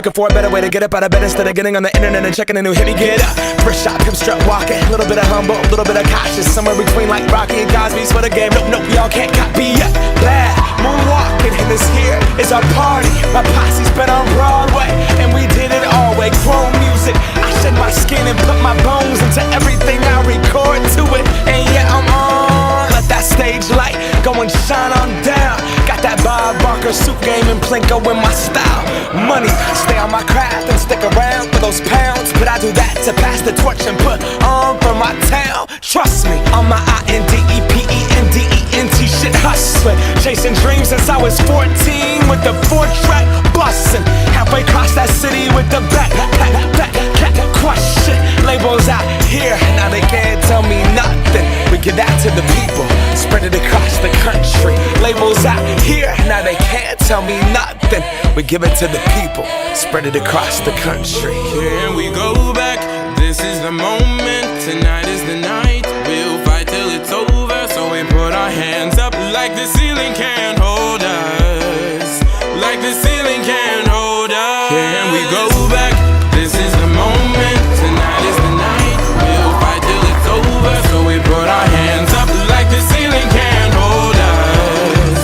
looking for a better way to get up out of bed instead of getting on the internet and checking a new hit. Me get up, first shot, pimp strut walking, a little bit of humble, a little bit of cautious, somewhere between like Rocky and Cosby's for the game. Nope, y'all can't copy yet. Glad moonwalking, and this here is our party. My posse's been on Broadway, and we did it all way. Chrome music, I shed my skin and put my bones into everything I record to it. And yeah, I'm on. Let that stage light go and shine on down. Got that Bob Barker suit game and Plinko in my style. Money, stay on my craft and stick around for those pounds. But I do that to pass the torch and put on for my town. Trust me, on my INDEPENDENT shit hustling. Chasing dreams since I was 14 with the 4-track bustin'. Halfway across that city with the back crush shit. Labels out here, now they can't tell me nothing. We give that to the people, spread it across the country. Labels out here, now they can't tell me nothing. We give it to the people, spread it across the country. Here we go back, this is the moment, tonight is the night. We'll fight till it's over, so we put our hands up like the ceiling can't hold us. Like the ceiling can't hold us. Here we go back, this is the moment, tonight is the night. We'll fight till it's over, so we put our hands up like the ceiling can't hold us.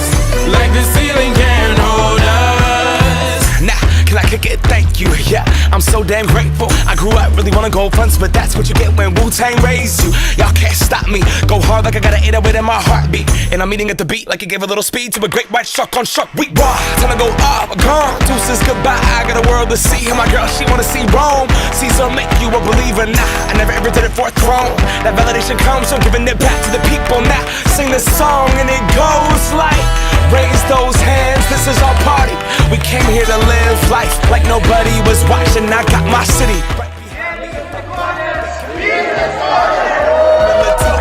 Like the ceiling can't hold us. Nah, can I kick it? Thank you, yeah, I'm so damn grateful. I grew up really wanna go fronts, but that's what you get when Wu-Tang raised you. Y'all can't stop me, go hard like I got an 808 in my heartbeat. And I'm eating at the beat like it gave a little speed to a great white shark on shark week. Raw, time to go up, gone, deuces goodbye. I got a world to see, and my girl, she wanna see Rome. Caesar make you a believer, nah, I never ever did it for a throne. That validation comes from giving it back to the people. Now, sing this song and it goes like, raise those hands, this is our party. We came here to live life like nobody was watching. I got my city right behind me.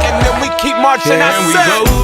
And then we keep marching. Here we go